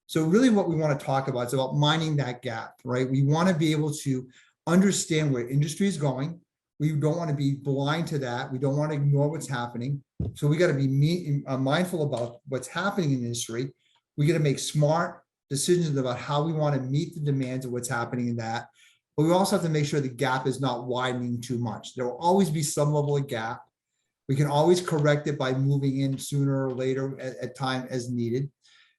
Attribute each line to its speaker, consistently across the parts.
Speaker 1: So really what we want to talk about is about minding that gap, right? We want to be able to understand where industry is going. We don't want to be blind to that. We don't want to ignore what's happening. So we got to be mindful about what's happening in the industry. We got to make smart decisions about how we want to meet the demands of what's happening in that. But we also have to make sure the gap is not widening too much. There will always be some level of gap. We can always correct it by moving in sooner or later at time as needed.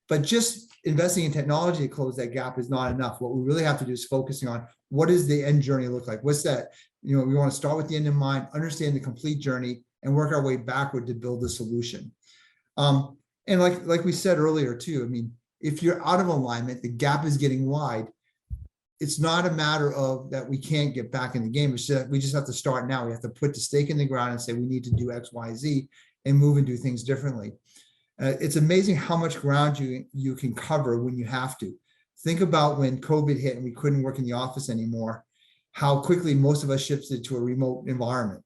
Speaker 1: But just investing in technology to close that gap is not enough. What we really have to do is focusing on what does the end journey look like? What's that? We want to start with the end in mind, understand the complete journey, and work our way backward to build the solution. And like we said earlier too, I mean, if you're out of alignment, the gap is getting wide. It's not a matter of that we can't get back in the game. It's just, we just have to start now. We have to put the stake in the ground and say we need to do X, Y, Z, and move and do things differently. It's amazing how much ground you can cover when you have to. Think about when COVID hit and we couldn't work in the office anymore, how quickly most of us shifted to a remote environment.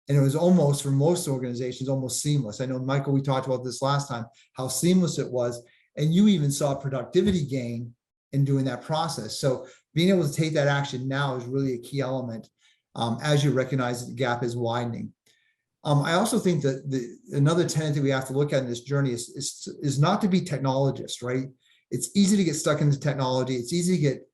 Speaker 1: And it was almost, for most organizations, almost seamless. I know, Michael, we talked about this last time, how seamless it was. And you even saw productivity gain in doing that process. So being able to take that action now is really a key element as you recognize that the gap is widening. I also think that another tenet that we have to look at in this journey is not to be technologists, right? It's easy to get stuck into technology. It's easy to get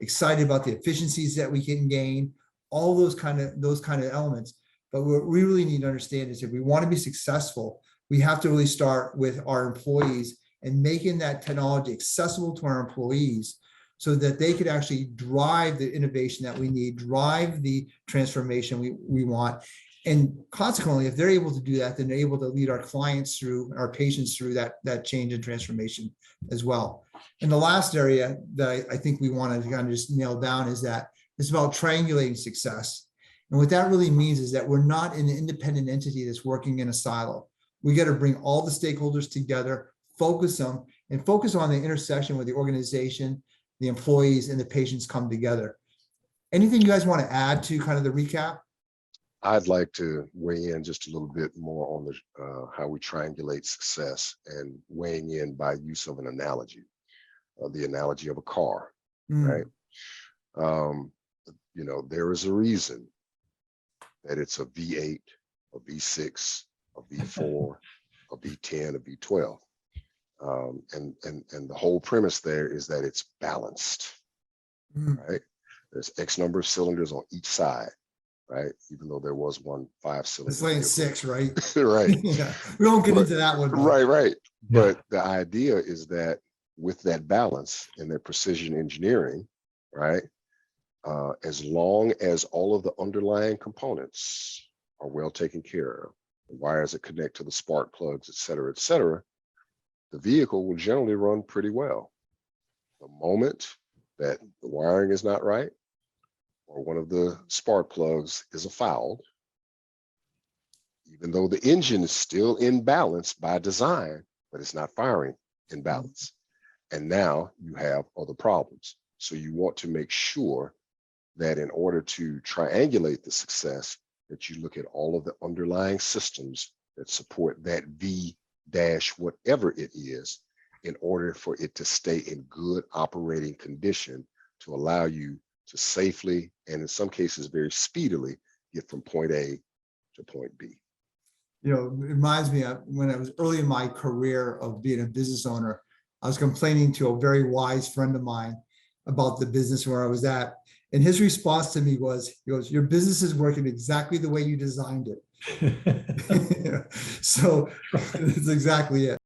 Speaker 1: excited about the efficiencies that we can gain, all those kind of elements. But what we really need to understand is if we want to be successful, we have to really start with our employees and making that technology accessible to our employees so that they could actually drive the innovation that we need, drive the transformation we want. And consequently, if they're able to do that, then they're able to lead our clients through, our patients through that change and transformation as well. And the last area that I think we want to kind of just nail down is that it's about triangulating success. And what that really means is that we're not an independent entity that's working in a silo. We got to bring all the stakeholders together, focus on the intersection where the organization, the employees, and the patients come together. Anything you guys want to add to kind of the recap?
Speaker 2: I'd like to weigh in just a little bit more on the how we triangulate success, and weighing in by use of an analogy, the analogy of a car, right? There is a reason that it's a V8, a V6, a V4, a V10, a V12. And the whole premise there is that it's balanced, right? There's X number of cylinders on each side, right? Even though there was one 5-cylinder.
Speaker 1: It's like 6, right?
Speaker 2: Right.
Speaker 1: Yeah. We won't get into that one. Though.
Speaker 2: Right. Yeah. But the idea is that with that balance and that precision engineering, right? As long as all of the underlying components are well taken care of, the wires that connect to the spark plugs, et cetera, the vehicle will generally run pretty well. The moment that the wiring is not right, or one of the spark plugs is fouled, even though the engine is still in balance by design, but it's not firing in balance. And now you have other problems. So you want to make sure that in order to triangulate the success, that you look at all of the underlying systems that support that V dash whatever it is, in order for it to stay in good operating condition to allow you to safely, and in some cases very speedily, get from point A to point B.
Speaker 1: It reminds me of when I was early in my career of being a business owner, I was complaining to a very wise friend of mine about the business where I was at. And his response to me was, he goes, "Your business is working exactly the way you designed it." So it's exactly it.